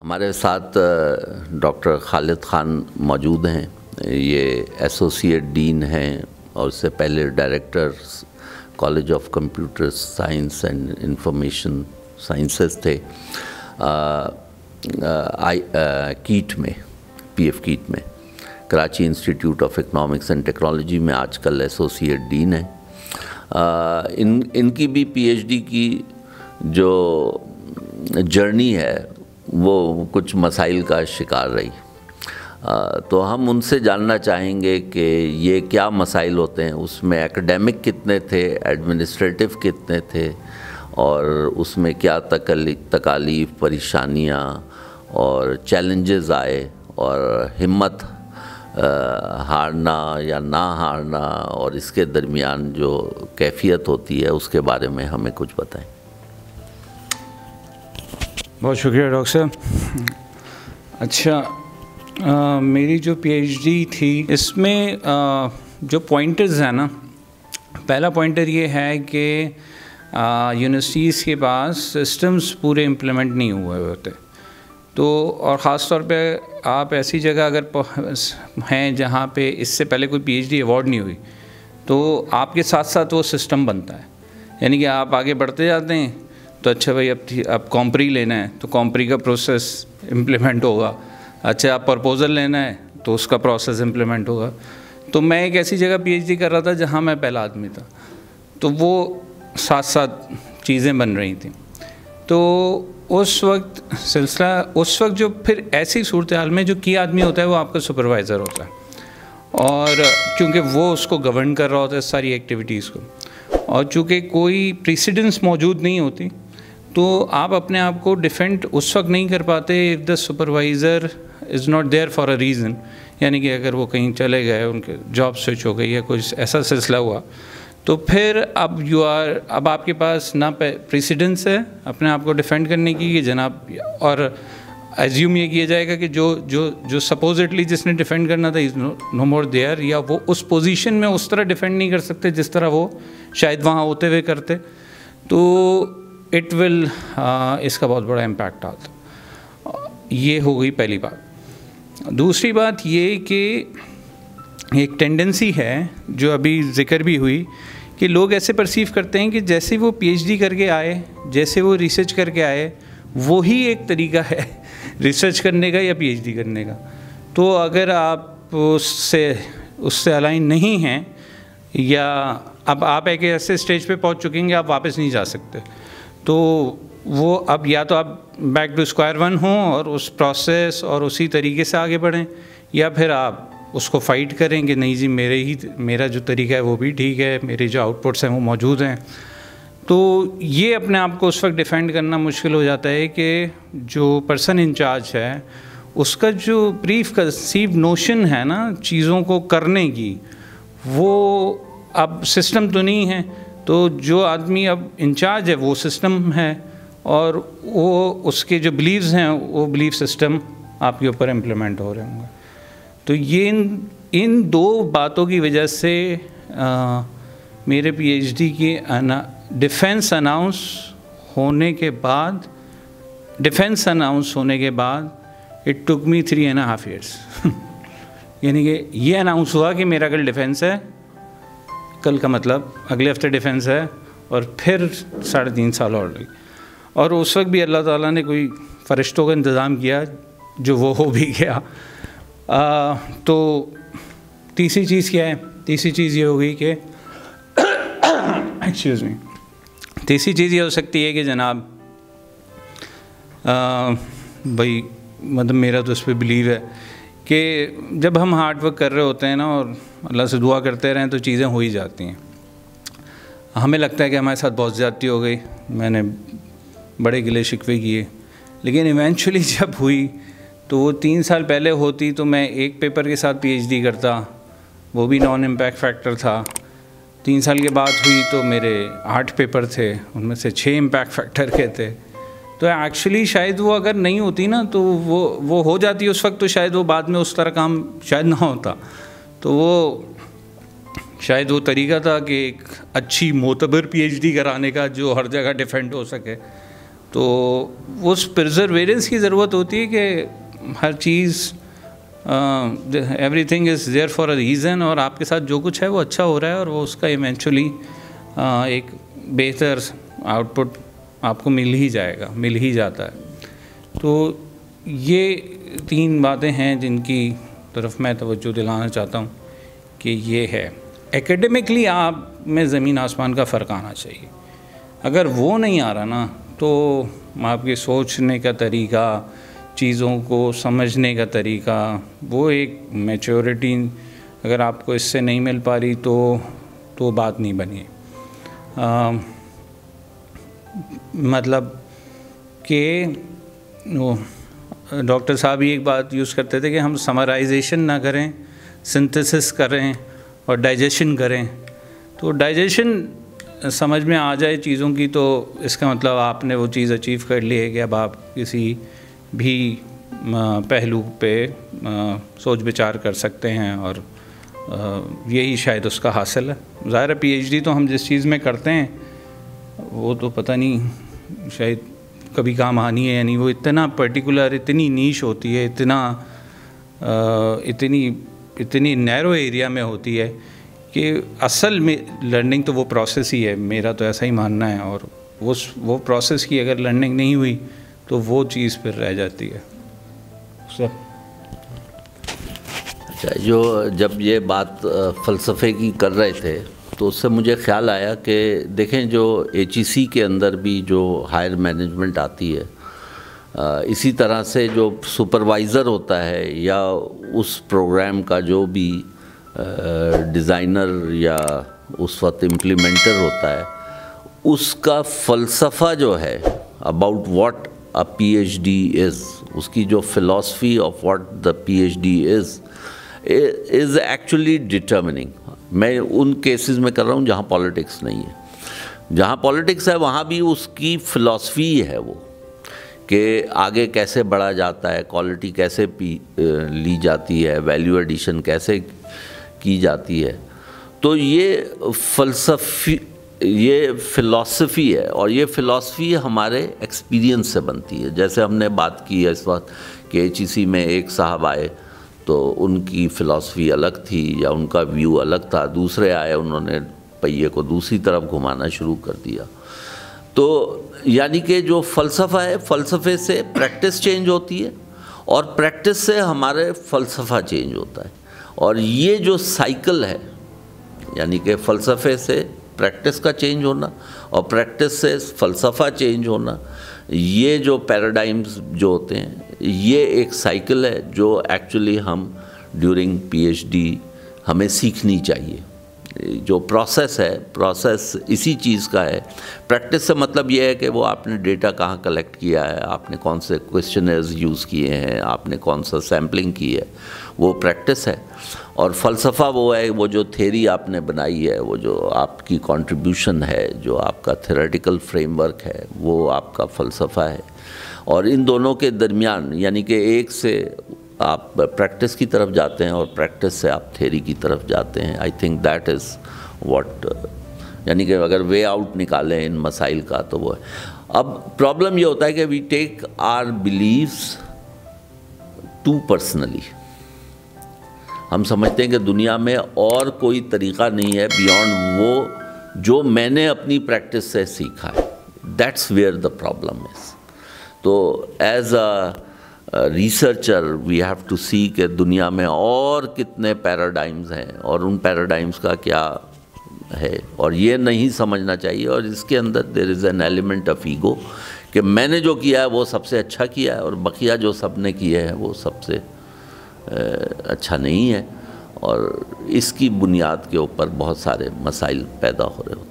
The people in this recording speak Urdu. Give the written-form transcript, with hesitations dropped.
ہمارے ساتھ ڈاکٹر خالد خان موجود ہیں. یہ ایسوسیٹ ڈین ہیں اور اس سے پہلے director college of computer science and information sciences تھے کیٹ میں، پی ایف کیٹ میں، Karachi institute of economics and technology میں آج کل ایسوسیٹ ڈین ہیں. ان کی بھی پی ایچ ڈی کی جو جرنی ہے وہ کچھ مسائل کا شکار رہی. تو ہم ان سے جاننا چاہیں گے کہ یہ کیا مسائل ہوتے ہیں، اس میں ایکڈیمک کتنے تھے، ایڈمنسٹریٹو کتنے تھے، اور اس میں کیا تکالیف، پریشانیاں اور چیلنجز آئے، اور ہمت ہارنا یا نہ ہارنا اور اس کے درمیان جو کیفیت ہوتی ہے اس کے بارے میں ہمیں کچھ بتائیں. بہت شکریہ ڈاکٹر صاحب. اچھا، میری جو پی ایچ ڈی تھی اس میں جو پوائنٹرز ہیں نا، پہلا پوائنٹر یہ ہے کہ یونیورسٹیز کے پاس سسٹمز پورے امپلیمنٹ نہیں ہوئے ہوتے. تو اور خاص طور پہ آپ ایسی جگہ اگر ہیں جہاں پہ اس سے پہلے کوئی پی ایچ ڈی ایوارڈ نہیں ہوئی تو آپ کے ساتھ ساتھ وہ سسٹم بنتا ہے. یعنی کہ آپ آگے بڑھتے جاتے ہیں تو اچھا بھائی اب کامپری لینا ہے تو کامپری کا پروسیس امپلیمنٹ ہوگا. اچھا آپ پرپوزل لینا ہے تو اس کا پروسیس امپلیمنٹ ہوگا. تو میں ایک ایسی جگہ پی ایچ ڈی کر رہا تھا جہاں میں پہلا آدمی تھا، تو وہ ساتھ ساتھ چیزیں بن رہی تھیں. تو اس وقت جو پھر ایسی صورتحال میں جو کی آدمی ہوتا ہے وہ آپ کا سپروائزر ہوتا ہے، اور چونکہ وہ اس کو گورن کر رہا ہوتا ہے ساری ایکٹیویٹیز کو، اور چونکہ کوئی پریسیڈنس موجود نہیں ہوتی تو آپ اپنے آپ کو ڈیفینڈ اس وقت نہیں کر پاتے if the supervisor is not there for a reason. یعنی کہ اگر وہ کہیں چلے گئے، ان کے جاب سوئچ ہو گئی یا کچھ ایسا سلسلہ ہوا، تو پھر اب آپ کے پاس نہ پریسیڈنس ہے اپنے آپ کو ڈیفینڈ کرنے کی کہ جناب، اور ایزیوم یہ کیا جائے گا کہ جو سپوزٹلی جس نے ڈیفینڈ کرنا تھا از نو مور دیئر، یا وہ اس پوزیشن میں اس طرح ڈیفینڈ نہیں کر سکتے جس طرح وہ شاید وہاں ہوتے ہوئے کرتے. تو اٹ ول اس کا بہت بڑا امپیکٹ آتا. یہ ہو گئی پہلی بات. دوسری بات یہ کہ ایک ٹینڈنسی ہے جو ابھی ذکر بھی ہوئی کہ لوگ ایسے پرسیو کرتے ہیں کہ جیسے وہ پی ایچ ڈی کر کے آئے، جیسے وہ ریسرچ کر کے آئے، وہی ایک طریقہ ہے ریسرچ کرنے کا یا پی ایچ ڈی کرنے کا. تو اگر آپ اس سے الائن نہیں ہیں، یا اب آپ ایک ایسے اسٹیج پہ پہنچ چکیں گے آپ واپس نہیں جا سکتے، تو وہ اب یا تو آپ بیک ٹو اسکوائر ون ہوں اور اس پروسیس اور اسی طریقے سے آگے بڑھیں، یا پھر آپ اس کو فائٹ کریں کہ نہیں جی میرا جو طریقہ ہے وہ بھی ٹھیک ہے، میرے جو آؤٹ پٹس ہیں وہ موجود ہیں. تو یہ اپنے آپ کو اس وقت ڈیفینڈ کرنا مشکل ہو جاتا ہے کہ جو پرسن انچارج ہے اس کا جو پری کنسیوڈ نوشن ہے نا چیزوں کو کرنے کی، وہ اب سسٹم تو نہیں ہے. تو جو آدمی اب انچارج ہے وہ سسٹم ہے، اور وہ اس کے جو بلیفز ہیں وہ بلیف سسٹم آپ کے اوپر امپلیمنٹ ہو رہے ہوں گے. تو یہ ان دو باتوں کی وجہ سے میرے پی ایچ ڈی کی ڈیفینس اناؤنس ہونے کے بعد اٹ ٹک می 3.5 years. یعنی کہ یہ اناؤنس ہوا کہ میرا کل ڈیفینس ہے، کل کا مطلب اگلے ہفتے ڈیفینس ہے، اور پھر 3.5 سال اور لگے. اور اس وقت بھی اللہ تعالیٰ نے کوئی فرشتوں کا انتظام کیا جو وہ ہو بھی گیا. تو تیسری چیز کیا ہے؟ تیسری چیز یہ ہوگی کہ تیسری چیز یہ ہو سکتی ہے کہ جناب بھائی مطلب میرا تو اس پہ بلیو ہے کہ جب ہم ہارڈ ورک کر رہے ہوتے ہیں نا اور اللہ سے دعا کرتے رہیں تو چیزیں ہو ہی جاتی ہیں. ہمیں لگتا ہے کہ ہمارے ساتھ بہت زیادتی ہو گئی، میں نے بڑے گلے شکوے کیے، لیکن ایونچولی جب ہوئی تو وہ 3 سال پہلے ہوتی تو میں ایک پیپر کے ساتھ پی ایچ ڈی کرتا، وہ بھی نان امپیکٹ فیکٹر تھا. 3 سال کے بعد ہوئی تو میرے 8 پیپر تھے، ان میں سے 6 امپیکٹ فیکٹر کے تھے. تو ایکچولی شاید وہ اگر نہیں ہوتی نا تو وہ ہو جاتی اس وقت، تو شاید وہ بعد میں اس طرح کام شاید نہ ہوتا. تو وہ شاید وہ طریقہ تھا کہ ایک اچھی معتبر پی ایچ ڈی کرانے کا جو ہر جگہ ڈیفینڈ ہو سکے. تو اس پرزرویرنس کی ضرورت ہوتی ہے کہ ہر چیز every thing is there for a reason, اور آپ کے ساتھ جو کچھ ہے وہ اچھا ہو رہا ہے اور وہ اس کا ایونچولی ایک بہتر آؤٹ پٹ آپ کو مل ہی جائے گا، مل ہی جاتا ہے۔ تو یہ 3 باتیں ہیں جن کی طرف میں توجہ دلانا چاہتا ہوں کہ یہ ہے ایکیڈمکلی آپ میں زمین آسمان کا فرق آنا چاہیے۔ اگر وہ نہیں آ رہا نا تو آپ کے سوچنے کا طریقہ، چیزوں کو سمجھنے کا طریقہ، وہ ایک میچورٹی اگر آپ کو اس سے نہیں مل پا رہی تو بات نہیں بنی۔ مطلب کہ ڈاکٹر صاحب ہی ایک بات یوز کرتے تھے کہ ہم سمرائزیشن نہ کریں، سنتھسس کریں اور ڈائجیشن کریں۔ تو ڈائجیشن سمجھ میں آ جائے چیزوں کی تو اس کا مطلب آپ نے وہ چیز اچیو کر لی ہے کہ اب آپ کسی بھی پہلو پہ سوچ بچار کر سکتے ہیں، اور یہی شاید اس کا حاصل ہے۔ ظاہر ہے پی ایچ ڈی تو ہم جس چیز میں کرتے ہیں وہ تو پتہ نہیں شاید کبھی کام آنی ہے یا نہیں، وہ اتنا پرٹیکولر، اتنی نیش ہوتی ہے، اتنی نیرو ایریا میں ہوتی ہے کہ اصل میں لرننگ تو وہ پروسیس ہی ہے، میرا تو ایسا ہی ماننا ہے، اور وہ پروسیس کی اگر لرننگ نہیں ہوئی تو وہ چیز پھر رہ جاتی ہے۔ اچھا، جب یہ بات فلسفے کی کر رہے تھے تو اس سے مجھے خیال آیا کہ دیکھیں جو ایچ ای سی کے اندر بھی جو ہائر مینجمنٹ آتی ہے، اسی طرح سے جو سپروائزر ہوتا ہے یا اس پروگرام کا جو بھی ڈیزائنر یا اس وقت امپلیمنٹر ہوتا ہے، اس کا فلسفہ جو ہے about what a P H D is, اس کی جو philosophy of what the P H D is actually determining. میں ان کیسز میں کر رہا ہوں جہاں پالیٹکس نہیں ہے۔ جہاں پالیٹکس ہے وہاں بھی اس کی فلاسفی ہے وہ کہ آگے کیسے بڑھا جاتا ہے، کوالٹی کیسے لی جاتی ہے، ویلیو ایڈیشن کیسے کی جاتی ہے۔ تو یہ فلاسفی ہے، اور یہ فلاسفی ہمارے ایکسپیرینس سے بنتی ہے۔ جیسے ہم نے بات کی ہے اس وقت کہ ایچ ای سی میں ایک صاحب آئے تو ان کی فلاسفی الگ تھی یا ان کا ویو الگ تھا، دوسرے آئے انہوں نے پہیے کو دوسری طرف گھمانا شروع کر دیا۔ تو یعنی کہ جو فلسفہ ہے، فلسفے سے پریکٹس چینج ہوتی ہے، اور پریکٹس سے ہمارے فلسفہ چینج ہوتا ہے، اور یہ جو سائیکل ہے یعنی کہ فلسفے سے پریکٹس کا چینج ہونا اور پریکٹس سے فلسفہ چینج ہونا، یہ جو پیراڈائمز جو ہوتے ہیں یہ ایک سائیکل ہے جو ایکچولی ہم ڈیورنگ پی ایچ ڈی ہمیں سیکھنی چاہیے۔ جو پروسیس ہے، پروسیس اسی چیز کا ہے۔ پریکٹس سے مطلب یہ ہے کہ وہ آپ نے ڈیٹا کہاں کلیکٹ کیا ہے، آپ نے کون سے کویسچنرز یوز کیے ہیں، آپ نے کون سا سیمپلنگ کی ہے، وہ پریکٹس ہے۔ اور فلسفہ وہ ہے، وہ جو تھیری آپ نے بنائی ہے، وہ جو آپ کی کنٹریبیوشن ہے، جو آپ کا تھیوریٹیکل فریم ورک ہے، وہ آپ کا فلسفہ ہے۔ اور ان دونوں کے درمیان یعنی کہ ایک سے آپ پریکٹس کی طرف جاتے ہیں اور پریکٹس سے آپ تھیری کی طرف جاتے ہیں۔ I think that is what, یعنی کہ اگر وے آؤٹ نکالیں ان مسائل کا تو وہ ہے۔ اب پرابلم یہ ہوتا ہے کہ وی ٹیک آر بلیفس ٹو پرسنلی۔ ہم سمجھتے ہیں کہ دنیا میں اور کوئی طریقہ نہیں ہے بیانڈ وہ جو میں نے اپنی پریکٹس سے سیکھا ہے۔ That's where the problem is. تو as a researcher we have to see کہ دنیا میں اور کتنے پیراڈائمز ہیں اور ان پیراڈائمز کا کیا ہے، اور یہ نہیں سمجھنا چاہیے۔ اور اس کے اندر there is an element of ego کہ میں نے جو کیا ہے وہ سب سے اچھا کیا ہے، اور بقیہ جو سب نے کیے ہیں وہ سب سے اچھا نہیں ہے، اور اس کی بنیاد کے اوپر بہت سارے مسائل پیدا ہو رہے ہوتے ہیں۔